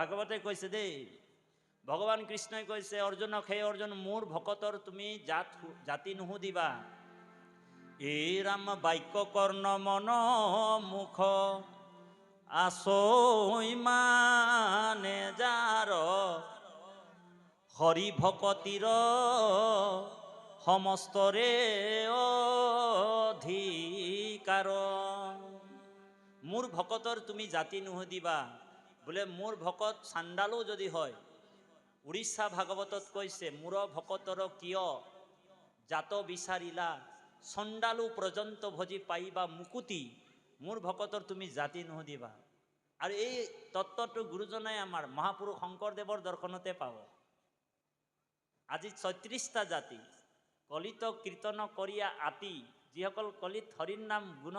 ভাগৱতে কৈছে দেই, ভগৱান কৃষ্ণই কৈছে অৰ্জুনক, হে অৰ্জুন, মোৰ ভকতৰ তুমি জাতি নুসুধিবা। এই ৰাম বাক্য কৰ্ণ মন মুখ, আছৈ মানে যাৰ, হৰি ভকতিৰ সমস্তৰে অধিকাৰ। মোৰ ভকতৰ তুমি জাতি নুসুধিবা। বোলে মোৰ ভকত চাণ্ডালো যদি হয়, উৰিষ্যা ভাগৱতত কৈছে, মোৰ ভকতৰ কিয় জাত বিচাৰিলা, চণ্ডালু পৰ্যন্ত ভজি পাইবা মুকুতি। মোৰ ভকতৰ তুমি জাতি নুসুধিবা। আৰু এই তত্ত্বটো গুৰুজনাই আমাৰ মহাপুৰুষ শংকৰদেৱৰ দৰ্শনতে পাব। আজি ৩৬টা জাতি, কলিত কীৰ্তন কৰিয়া আতি, যিসকল কলিত হৰিৰ নাম গুণ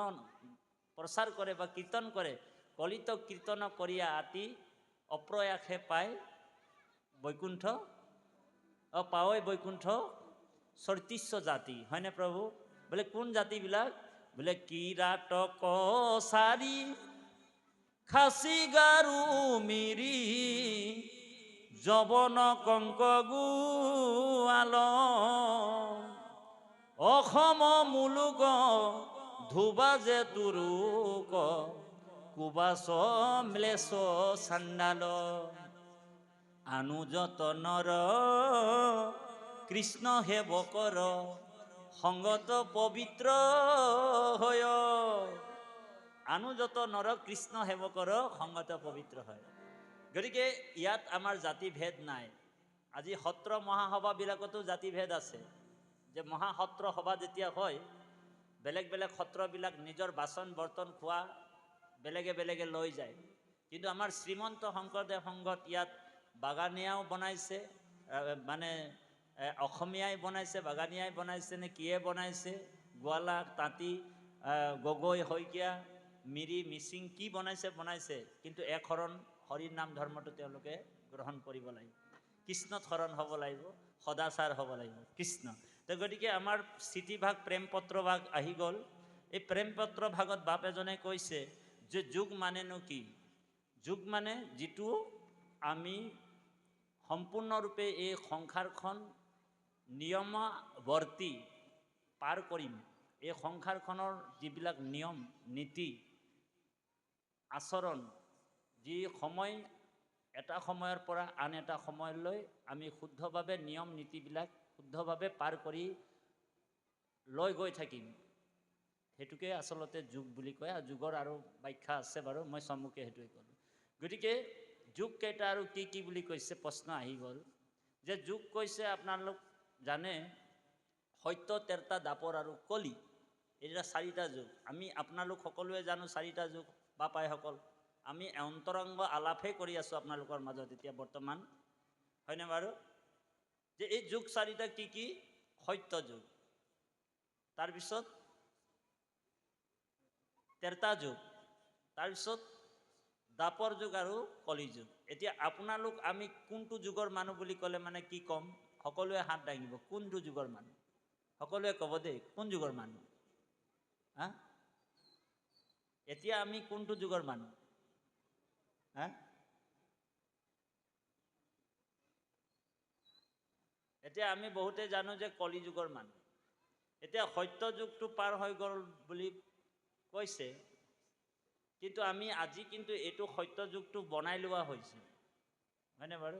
প্ৰচাৰ কৰে বা কীৰ্তন কৰে, কলিত কীৰ্তন কৰিয়া আতি, অপ্ৰয়াসে পায় বৈকুণ্ঠ, পাৱই বৈকুণ্ঠ ৩৬ জাতি, হয়নে প্ৰভু? বোলে কোন জাতিবিলাক? বোলে কিৰাত কছাৰী, খাচী গাৰু মিৰি, যৱন কংক গোৱাল, অসম মুলুক ধুবা যে তুৰুক, কুবাচ ম্লেছ চাণ্ডাল, আনুযত নৰ কৃষ্ণ সেৱকৰ, সংগত পবিত্ৰ হয়। আনুযত নৰ কৃষ্ণ সেৱকৰ সংগত পবিত্ৰ হয়। গতিকে ইয়াত আমাৰ জাতিভেদ নাই। আজি সত্ৰ মহাসভাবিলাকতো জাতিভেদ আছে, যে মহাসত্ৰ সভা যেতিয়া হয়, বেলেগ বেলেগ সত্ৰবিলাক নিজৰ বাচন বৰ্তন খোৱা বেলেগে বেলেগে লৈ যায়। কিন্তু আমাৰ শ্ৰীমন্ত শংকৰদেৱ সংঘত ইয়াত বাগানীয়াও বনাইছে, মানে অসমীয়াই বনাইছে, বাগানীয়াই বনাইছে নে কিয়ে বনাইছে, গোৱালা, তাঁতী, গগৈ, শইকীয়া, মিৰি, মিচিং কি বনাইছে, কিন্তু একশৰণ হৰিৰ নাম ধৰ্মটো তেওঁলোকে গ্ৰহণ কৰিব লাগিব। কৃষ্ণত শৰণ হ'ব লাগিব, সদাচাৰ হ'ব লাগিব, কৃষ্ণ। তো গতিকে আমাৰ স্থিতিভাগ, প্ৰেম পত্ৰ ভাগ আহি গ'ল। এই প্ৰেম পত্ৰ ভাগত বাপ এজনে কৈছে যে যুগ মানেনো কি? যুগ মানে যিটো আমি সম্পূৰ্ণৰূপে এই সংসাৰখন নিয়মাৱৰ্তী পাৰ কৰিম। এই সংসাৰখনৰ যিবিলাক নিয়ম নীতি আচৰণ, যি সময় এটা সময়ৰ পৰা আন এটা সময়লৈ আমি শুদ্ধভাৱে নিয়ম নীতিবিলাক শুদ্ধভাৱে পাৰ কৰি লৈ গৈ থাকিম, সেইটোকে আচলতে যুগ বুলি কয়। আৰু যুগৰ আৰু ব্যাখ্যা আছে বাৰু, মই চমুকে সেইটোৱে ক'লোঁ। গতিকে যুগ কেইটা আৰু কি কি বুলি কৈছে, প্ৰশ্ন আহি গ'ল যে যুগ কৈছে আপোনালোক জানে, সত্য, তেৰতা, দাপৰ আৰু কলি, এইকেইটা 4টা যুগ। আমি আপোনালোক সকলোৱে জানো 4টা যুগ, বাপাইসকল আমি অন্তৰংগ আলাপহে কৰি আছোঁ আপোনালোকৰ মাজত এতিয়া বৰ্তমান, হয়নে বাৰু? যে এই যুগ 4টা কি কি? সত্য যুগ, তাৰপিছত তেৰতা যুগ, তাৰপিছত দাপৰ যুগ আৰু কলি যুগ। এতিয়া আপোনালোক আমি কোনটো যুগৰ মানুহ বুলি ক'লে মানে কি ক'ম? সকলোৱে হাত দাঙিব, কোনটো যুগৰ মানুহ? সকলোৱে ক'ব দেই, কোন যুগৰ মানুহ? হা? এতিয়া আমি কোনটো যুগৰ মানুহ? হা? এতিয়া আমি বহুতে জানো যে কলি যুগৰ মানুহ। এতিয়া সত্য যুগটো পাৰ হৈ গ'ল বুলি কৈছে, কিন্তু আমি আজি কিন্তু এইটো সত্য যুগটো বনাই লোৱা হৈছে, হয়নে বাৰু?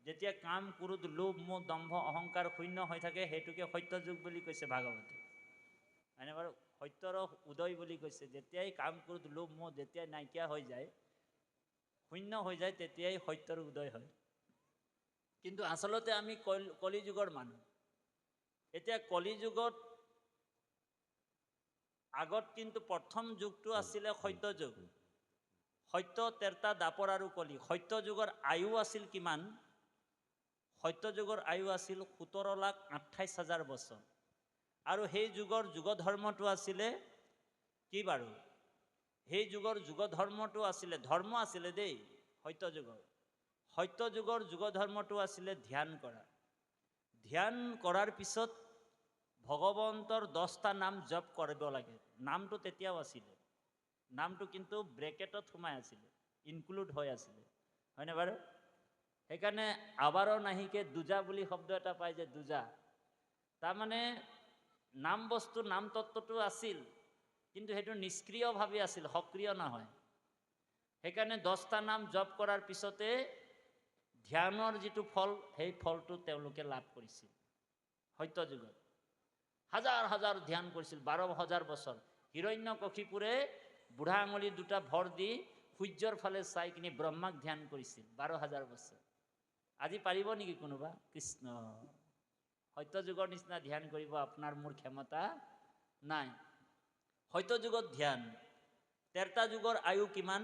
যেতিয়া কাম, ক্ৰোধ, লোভ, মোহ, দম্ভ, অহংকাৰ শূন্য হৈ থাকে, সেইটোকে সত্য যুগ বুলি কৈছে ভাগৱতে, হয়নে বাৰু? সত্যৰ উদয় বুলি কৈছে। যেতিয়াই কাম, ক্ৰোধ, লোভ, মোহ যেতিয়াই নাইকিয়া হৈ যায়, শূন্য হৈ যায়, তেতিয়াই সত্যৰ উদয় হয়। কিন্তু আচলতে আমি কলি যুগৰ মানুহ। এতিয়া কলি যুগত আগত কিন্তু প্ৰথম যুগটো আছিলে সত্য যুগ। সত্য, তেৰতা, দাপৰ আৰু কলি। সত্য যুগৰ আয়ু আছিল কিমান? সত্য যুগৰ আয়ু আছিল 17,28,000 বছৰ। আৰু সেই যুগৰ যুগ ধৰ্মটো আছিলে কি বাৰু? সেই যুগৰ যুগ ধৰ্মটো আছিলে, ধৰ্ম আছিলে দেই সত্য যুগৰ। সত্য যুগৰ যুগ ধৰ্মটো আছিলে ধ্যান কৰা। ধ্যান কৰাৰ পিছত ভগৱন্তৰ 10টা নাম জপ কৰিব লাগে। নামটো তেতিয়াও আছিলে, নামটো কিন্তু ব্ৰেকেটত সোমাই আছিলে, ইনক্লুড হৈ আছিলে। হয়নে বাৰু? সেইকাৰণে আবাৰো নাহিকে দুজা বুলি শব্দ এটা পায় যে দুজা, তাৰমানে নাম বস্তু নাম তত্ত্বটো আছিল, কিন্তু সেইটো নিষ্ক্ৰিয়ভাৱে আছিল, সক্ৰিয় নহয়। সেইকাৰণে 10টা নাম জপ কৰাৰ পিছতে ধ্যানৰ যিটো ফল, সেই ফলটো তেওঁলোকে লাভ কৰিছিল। সত্য যুগত হাজাৰ হাজাৰ ধ্যান কৰিছিল, 12,000 বছৰ। হিৰণ্যকশিপুৰে বুঢ়া আঙুলি দুটা ভৰ দি সূৰ্যৰ ফালে চাই কিনি ব্ৰহ্মাক ধ্যান কৰিছিল 12,000 বছৰ। আজি পাৰিব নেকি কোনোবা? কৃষ্ণ। সত্য যুগৰ নিচিনা ধ্যান কৰিব আপোনাৰ মোৰ ক্ষমতা নাই। সত্য যুগত ধ্যান। ত্ৰেতা যুগৰ আয়ু কিমান?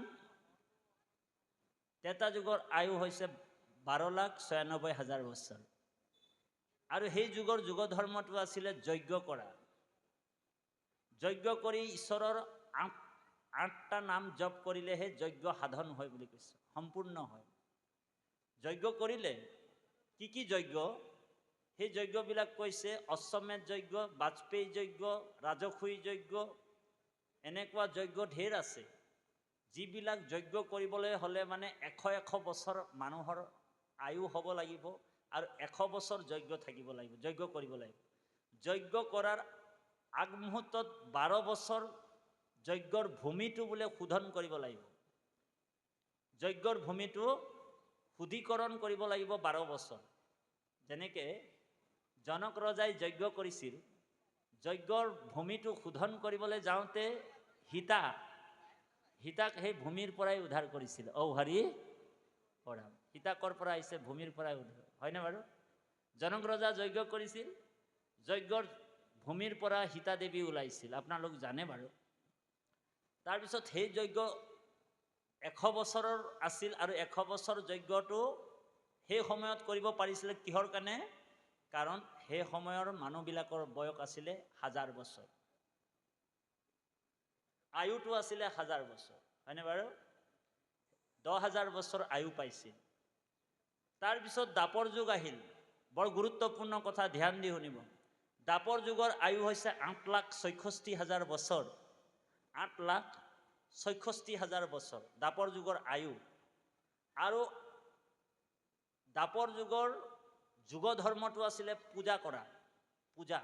ত্ৰেতা যুগৰ আয়ু হৈছে 12,96,000 বছৰ। আৰু সেই যুগৰ যুগ ধৰ্মটো আছিলে যজ্ঞ কৰা। যজ্ঞ কৰি ঈশ্বৰৰ 8টা নাম জপ কৰিলেহে যজ্ঞ সাধন হয় বুলি কৈছে, সম্পূৰ্ণ হয়। যজ্ঞ কৰিলে কি কি যজ্ঞ? সেই যজ্ঞবিলাক কৈছে অশ্বমেধ যজ্ঞ, বাজপেয়ী যজ্ঞ, ৰাজসুই যজ্ঞ, এনেকুৱা যজ্ঞ ঢেৰ আছে। যিবিলাক যজ্ঞ কৰিবলৈ হ'লে মানে 100 বছৰ মানুহৰ আয়ু হ'ব লাগিব আৰু 100 বছৰ যজ্ঞ থাকিব লাগিব, যজ্ঞ কৰিব লাগিব। যজ্ঞ কৰাৰ আগমুহূৰ্তত 12 বছৰ যজ্ঞৰ ভূমিটো বোলে শোধন কৰিব লাগিব। যজ্ঞৰ ভূমিটো শুদ্ধিকৰণ কৰিব লাগিব 12 বছৰ। যেনেকৈ জনক ৰজাই যজ্ঞ কৰিছিল, যজ্ঞৰ ভূমিটো শোধন কৰিবলৈ যাওঁতে সীতাক সেই ভূমিৰ পৰাই উদ্ধাৰ কৰিছিল। ঔহাৰি পৰা সীতাকৰ পৰা আহিছে, ভূমিৰ পৰাই উদ্ধাৰ, হয়নে বাৰু? জনক ৰজা যজ্ঞ কৰিছিল, যজ্ঞৰ ভূমিৰ পৰা সীতা দেৱী ওলাইছিল, আপোনালোক জানে বাৰু। তাৰপিছত সেই যজ্ঞ 100 বছৰৰ আছিল, আৰু 100 বছৰ যজ্ঞটো সেই সময়ত কৰিব পাৰিছিলে। কিহৰ কাৰণে? কাৰণ সেই সময়ৰ মানুহবিলাকৰ বয়স আছিলে 1000 বছৰ, আয়ুটো আছিলে 1000 বছৰ, হয়নে বাৰু? 10,000 বছৰ আয়ু পাইছিল। তাৰপিছত দ্বাপৰ যুগ আহিল। বৰ গুৰুত্বপূৰ্ণ কথা, ধ্যান দি শুনিব। দ্বাপৰ যুগৰ আয়ু হৈছে 8,66,000 বছৰ। 8,66,000 বছৰ দ্বাপৰ যুগৰ আয়ু। আৰু দ্বাপৰ যুগৰ যুগ ধৰ্মটো আছিলে পূজা কৰা, পূজা।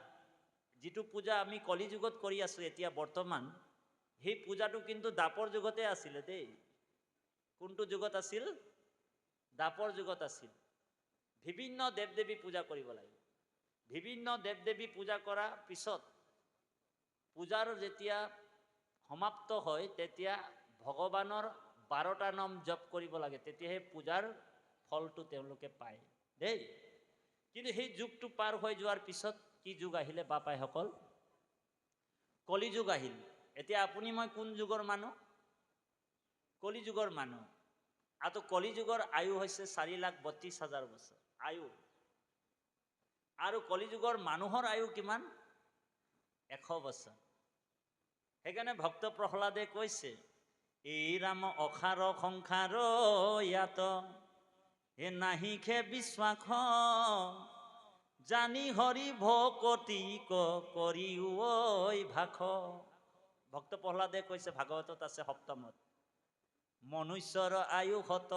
যিটো পূজা আমি কলি যুগত কৰি আছোঁ এতিয়া বৰ্তমান, সেই পূজাটো কিন্তু দ্বাপৰ যুগতে আছিলে দেই। কোনটো যুগত আছিল? দ্বাপৰ যুগত আছিল। বিভিন্ন দেৱ দেৱী পূজা কৰিব লাগে। বিভিন্ন দেৱ দেৱী পূজা কৰাৰ পিছত পূজাৰ যেতিয়া সমাপ্ত হয়, তেতিয়া ভগৱানৰ 12টা নাম জপ কৰিব লাগে, তেতিয়াহে পূজাৰ ফলটো তেওঁলোকে পায় দেই। কিন্তু সেই যুগটো পাৰ হৈ যোৱাৰ পিছত কি যুগ আহিলে বাপাইসকল? কলি যুগ আহিল। এতিয়া আপুনি মই কোন যুগৰ মানুহ? কলি যুগৰ মানুহ। আৰু কলি যুগৰ আয়ু হৈছে 4,32,000 বছৰ আয়ু। আৰু কলি যুগৰ মানুহৰ আয়ু কিমান? 100 বছৰ। সেইকাৰণে ভক্ত প্ৰহ্লাদে কৈছে, এই ৰাম অসাৰ সংসাৰ ইয়াত হে নাহিখে বিশ্বাস, জানি হৰি ভকতি কৰি ঐ ভাষ। ভক্ত প্ৰহ্লাদে কৈছে, ভাগৱতত আছে 7মত, মনুষ্যৰ আয়ু শত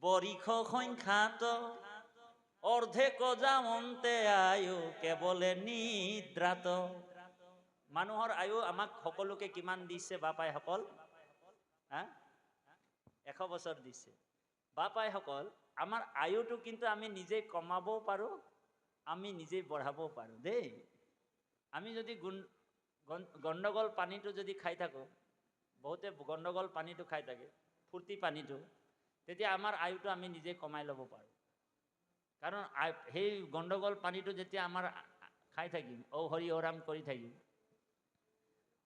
বৰিষ সংখ্যাত, অৰ্ধেক যামন্তে আয়ু কেৱলে নিদ্ৰাত। মানুহৰ আয়ু আমাক সকলোকে কিমান দিছে বাপাইসকল? 100 বছৰ দিছে। বাপাইসকল, আমাৰ আয়ুটো কিন্তু আমি নিজে কমাবও পাৰোঁ, আমি নিজে বঢ়াবও পাৰোঁ দেই। আমি যদি গণ্ডগোল পানীটো যদি খাই থাকোঁ, বহুতে গণ্ডগোল পানীটো খাই থাকে, ফূৰ্তি পানীটো, তেতিয়া আমাৰ আয়ুটো আমি নিজে কমাই ল'ব পাৰোঁ। কাৰণ সেই গণ্ডগোল পানীটো যেতিয়া আমাৰ খাই থাকিম, ঔ হৰি ঔ ৰাম কৰি থাকিম,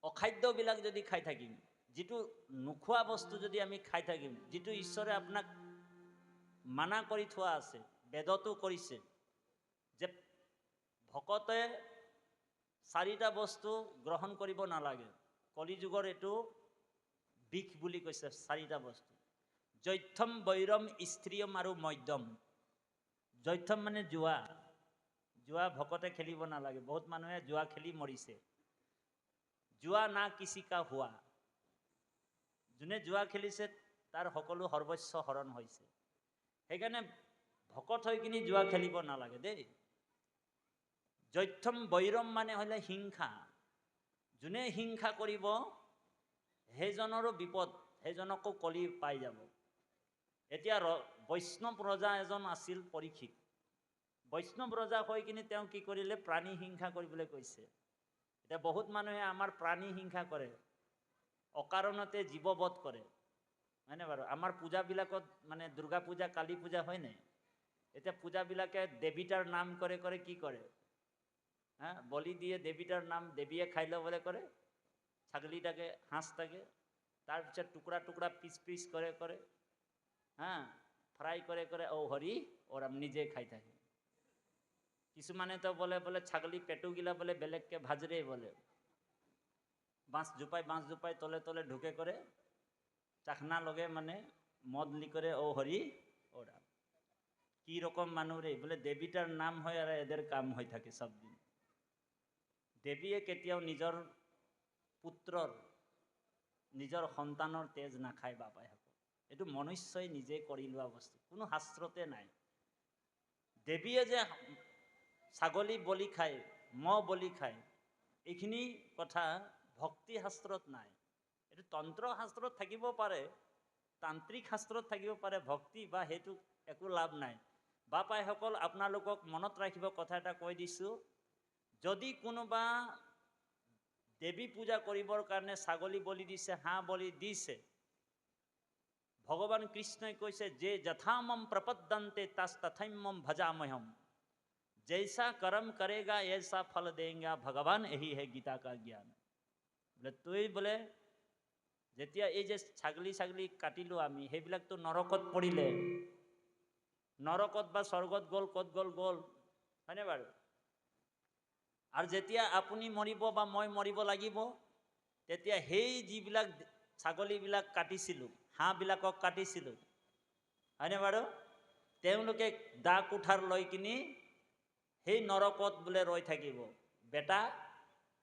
অখাদ্যবিলাক যদি খাই থাকিম, যিটো নোখোৱা বস্তু যদি আমি খাই থাকিম, যিটো ঈশ্বৰে আপোনাক মানা কৰি থোৱা আছে, বেদতো কৰিছে যে ভকতে 4টা বস্তু গ্ৰহণ কৰিব নালাগে। কলি যুগৰ এইটো বিষ বুলি কৈছে, 4টা বস্তু। জৈথম, বৈৰম, স্ত্ৰিয়ম আৰু মধ্যম। জৈথম মানে জুৱা। জুৱা ভকতে খেলিব নালাগে। বহুত মানুহে জুৱা খেলি মৰিছে। জুৱা না কিছি কা হুৱা। যোনে জুৱা খেলিছে তাৰ সকলো সৰ্বস্ব হৰণ হৈছে। সেইকাৰণে ভকত হৈ কিনি জুৱা খেলিব নালাগে দেই। জৈথম বৈৰম মানে হ'লে হিংসা। যোনে হিংসা কৰিব সেইজনৰো বিপদ, সেইজনকো কলি পাই যাব। এতিয়া বৈষ্ণৱ ৰজা এজন আছিল পৰীক্ষিত। বৈষ্ণৱ ৰজা হৈ কিনি তেওঁ কি কৰিলে, প্ৰাণী হিংসা কৰিবলৈ কৈছে। এতিয়া বহুত মানুহে আমাৰ প্ৰাণী হিংসা কৰে, অকাৰণতে জীৱবধ কৰে, হয়নে বাৰু? আমাৰ পূজাবিলাকত মানে দুৰ্গা পূজা, কালী পূজা হয় নাই? এতিয়া পূজাবিলাকে দেৱীতাৰ নাম কৰে কৰে কি কৰে, হা, বলি দিয়ে দেৱীতাৰ নাম, দেৱীয়ে খাই ল'বলৈ কৰে, ছাগলী থাকে, হাঁস থাকে, তাৰপিছত টুকুৰা টুকুৰা পিচ পিচ কৰে কৰে, হা, ফ্ৰাই কৰে কৰে, ও হৰি ওরাম নিজে খাই থাকে। কিছুমানে তো বলে বলে ছাগলী পেটুগিলা বলে বেলেগকে ভাজরে বলে, বাঁশ জোপাই তলে তলে ঢুকে করে চাখনা লগে মানে মদ লি করে, ও হরি ওরা কি রকম মানুষ রে বলে, দেবীটার নাম হয় আর এদের কাম হয়ে থাকে সব দিন। দেৱীয়ে কেতিয়াও নিজৰ পুত্ৰৰ, নিজৰ সন্তানৰ তেজ নাখায় বাপাইসকল। এইটো মনুষ্যই নিজে কৰি লোৱা বস্তু, কোনো শাস্ত্ৰতে নাই। দেৱীয়ে যে ছাগলী বলি খায়, মহ বলি খায়, এইখিনি কথা ভক্তি শাস্ত্ৰত নাই। এইটো তন্ত্ৰ শাস্ত্ৰত থাকিব পাৰে, তান্ত্ৰিক শাস্ত্ৰত থাকিব পাৰে, ভক্তি বা সেইটো একো লাভ নাই। বাপাইসকল আপোনালোকক মনত ৰাখিব কথা এটা কৈ দিছোঁ, যদি কোনোবা দেৱী পূজা কৰিবৰ কাৰণে ছাগলী বলি দিছে, হাঁহ বলি দিছে, ভগৱান কৃষ্ণই কৈছে যে যথামম প্ৰপদ্যন্তে তাস তথৈমম ভজামহম, जैसा कर्म करेगा ऐसा फल देंगे भगवान, यही है गीता का ज्ञान। बोले তুই বোলে যেতিয়া এই যে ছাগলী কাটিলো আমি, সেইবিলাকতো নৰকত পৰিলে, নৰকত বা স্বৰ্গত গ'ল, ক'ত গ'ল, হয়নে বাৰু? আৰু যেতিয়া আপুনি মৰিব বা মই মৰিব লাগিব, তেতিয়া সেই যিবিলাক ছাগলীবিলাক কাটিছিলোঁ, হাঁহবিলাকক কাটিছিলোঁ, হয়নে বাৰু? তেওঁলোকে দা কুঠাৰ লৈ কিনি সেই নৰকত বোলে ৰৈ থাকিব। বেটা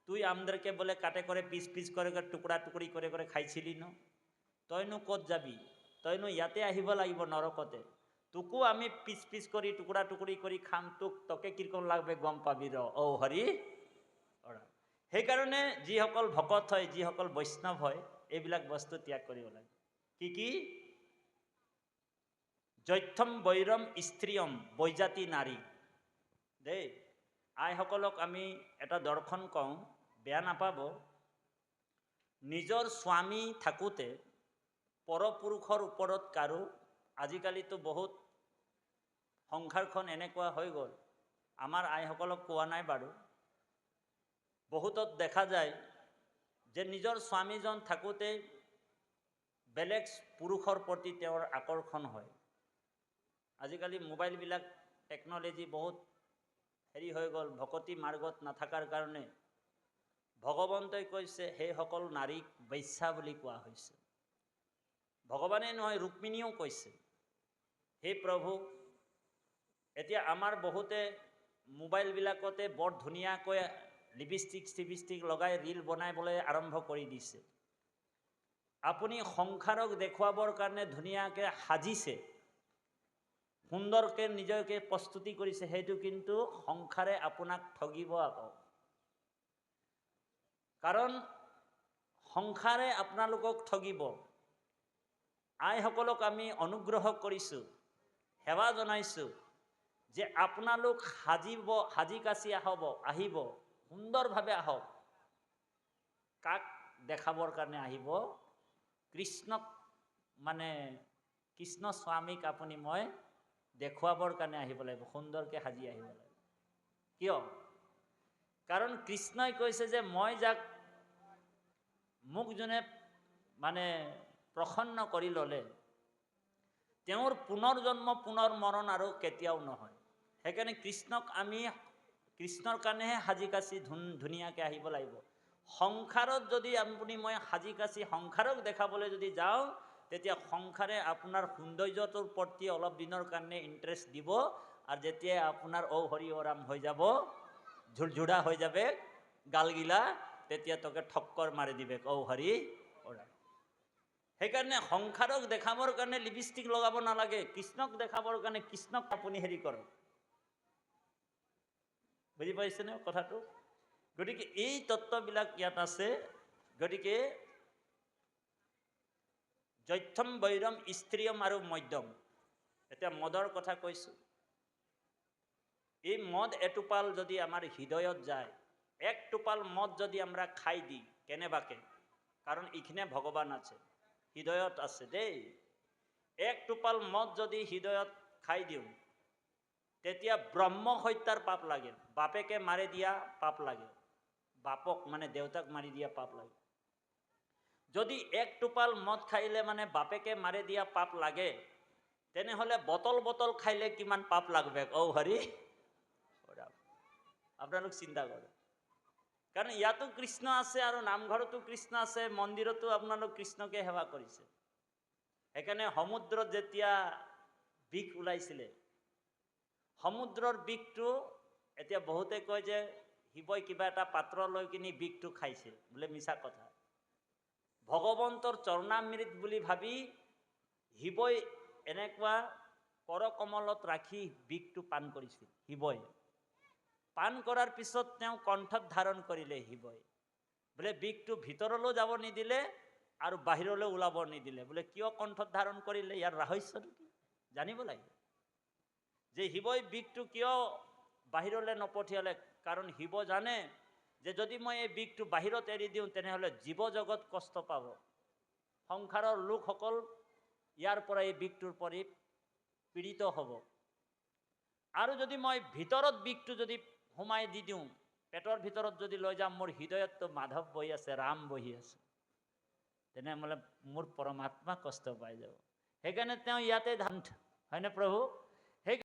তুই আমাদেরকে বলে কাটে করে পিস পিস করে টুকরা টুকরি করে করে খাইছিলি ন, তইনো ক'ত যাবি? তইনো ইয়াতে আহিব লাগিব নৰকতে, তোকো আমি পিস পিস কৰি টুকুৰা টুকুৰি কৰি খাম, তোকে কিৰকম লাগবে গম পাবি ৰ, ও হৰি ওৰা। সেইকাৰণে যিসকল ভকত হয়, যিসকল বৈষ্ণৱ হয়, এইবিলাক বস্তু ত্যাগ কৰিব লাগে। কি কি? জৈথম বৈৰম স্ত্ৰীয়ম, বৈজাতি নাৰী দেই। আইসকলক আমি এটা দৰ্শন কওঁ, বেয়া নাপাব। নিজৰ স্বামী থাকোঁতে পৰপুৰুষৰ ওপৰত কাৰো, আজিকালিতো বহুত সংসাৰখন এনেকুৱা হৈ গ'ল, আমাৰ আইসকলক কোৱা নাই বাৰু, বহুতত দেখা যায় যে নিজৰ স্বামীজন থাকোঁতে বেলেগ পুৰুষৰ প্ৰতি তেওঁৰ আকৰ্ষণ হয়। আজিকালি মোবাইলবিলাক টেকন'লজি বহুত হেৰি হৈ গ'ল, ভকতি মাৰ্গত নাথাকাৰ কাৰণে ভগৱন্তই কৈছে সেইসকল নাৰীক বৈশ্যা বুলি কোৱা হৈছে। ভগৱানে নহয়, ৰুক্মিণীয়েও কৈছে, হে প্ৰভু, এতিয়া আমাৰ বহুতে মোবাইলবিলাকতে বৰ ধুনীয়াকৈ লিপষ্টিক লগাই ৰীল বনাবলৈ আৰম্ভ কৰি দিছে। আপুনি সংসাৰক দেখুৱাবৰ কাৰণে ধুনীয়াকৈ সাজিছে, সুন্দৰকৈ নিজকে প্ৰস্তুতি কৰিছে, সেইটো কিন্তু সংসাৰে আপোনাক ঠগিব আকৌ। কাৰণ সংসাৰে আপোনালোকক ঠগিব। আইসকলক আমি অনুগ্ৰহ কৰিছোঁ, সেৱা জনাইছোঁ যে আপোনালোক সাজি কাচি আহিব, সুন্দৰভাৱে আহক। কাক দেখাবৰ কাৰণে আহিব? কৃষ্ণক, মানে কৃষ্ণ স্বামীক আপুনি মই দেখুৱাবৰ কাৰণে আহিব লাগিব, সুন্দৰকৈ সাজি আহিব লাগিব। কিয়? কাৰণ কৃষ্ণই কৈছে যে মই যাক, মোক যোনে মানে প্ৰসন্ন কৰি ল'লে, তেওঁৰ পুনৰ জন্ম পুনৰ মৰণ আৰু কেতিয়াও নহয়। সেইকাৰণে কৃষ্ণক আমি কৃষ্ণৰ কাৰণেহে সাজি কাচি ধুনীয়াকৈ আহিব লাগিব। সংসাৰত যদি আপুনি মই সাজি কাচি সংসাৰক দেখাবলৈ যদি যাওঁ, তেতিয়া সংসাৰে আপোনাৰ সৌন্দৰ্যটোৰ প্ৰতি অলপ দিনৰ কাৰণে ইণ্টাৰেষ্ট দিব, আৰু যেতিয়া আপোনাৰ ঔ হৰি ওৰাম হৈ যাব, ঝুৰঝুৰা হৈ যাবে গালগিলা, তেতিয়া তোকে ঠক্কৰ মাৰি দিবে, ঔ হৰি ওৰাম। সেইকাৰণে সংসাৰক দেখাবৰ কাৰণে লিপষ্টিক লগাব নালাগে, কৃষ্ণক দেখাবৰ কাৰণে কৃষ্ণক আপুনি হেৰি কৰক। বুজি পাইছেনে কথাটো? গতিকে এই তত্ত্ববিলাক ইয়াত আছে। গতিকে জৈথম বৈৰম স্ত্ৰীয়ম আৰু মধ্যম। এতিয়া মদৰ কথা কৈছো। এই মদ এটোপাল যদি আমাৰ হৃদয়ত যায়, এক টোপাল মদ যদি আমরা খাই দিই কেনেবাকে, কারণ এখানে ভগবান আছে, হৃদয়ত আছে দেই। এক টোপাল মদ যদি হৃদয়ত খাই দিওঁ, তেতিয়া ব্ৰহ্ম হত্যাৰ পাপ লাগে, বাপেকে মাৰি দিয়া পাপ লাগে, বাপক মানে দেউতাক মাৰি দিয়া পাপ লাগে। যদি এক টোপাল মদ খাইলে মানে বাপেকে মাৰি দিয়া পাপ লাগে, তেনেহলে বটল বটল খাইলে কিমান পাপ লাগবে ও হৰি। আপোনালোক চিন্তা কৰে, কাৰণ ইয়াতো কৃষ্ণ আছে আৰু নামঘৰতো কৃষ্ণ আছে, মন্দিৰতো আপোনালোক কৃষ্ণকে সেৱা কৰিছে। সেইকাৰণে সমুদ্ৰত যেতিয়া বিষ ওলাইছিলে, সমুদ্ৰৰ বিষটো এতিয়া বহুতে কয় যে শিৱই কিবা এটা পাত্ৰ লৈ কিনি বিষটো খাইছে, বোলে মিছা কথা। ভগৱন্তৰ চৰণামৃত বুলি ভাবি শিৱই এনেকুৱা কৰকমলত ৰাখি বিষটো পান কৰিছিল। শিৱই পান কৰাৰ পিছত তেওঁ কণ্ঠত ধাৰণ কৰিলে শিৱই, বোলে বিষটো ভিতৰলৈ যাব নিদিলে আৰু বাহিৰলৈ ওলাব নিদিলে। বোলে কিয় কণ্ঠত ধাৰণ কৰিলে, ইয়াৰ ৰহস্যটো কি জানিব লাগে। যে শিৱই বিষটো কিয় বাহিৰলৈ নপঠিয়ালে, কাৰণ শিৱ জানে যে যদি মই এই বিষটো বাহিৰত এৰি দিওঁ তেনেহলে জীৱ জগত কষ্ট পাব, সংসাৰৰ লোকসকল ইয়াৰ পৰা এই বিষটোৰ পৰি পীড়িত হ'ব। আৰু যদি মই ভিতৰত বিষটো যদি সোমাই দি দিওঁ, পেটৰ ভিতৰত যদি লৈ যাম, মোৰ হৃদয়ততো মাধৱ বহি আছে, ৰাম বহি আছে, তেনেহলে মোৰ পৰমাত্মা কষ্ট পাই যাব। সেইকাৰণে তেওঁ ইয়াতে ধান, হয়নে প্ৰভু?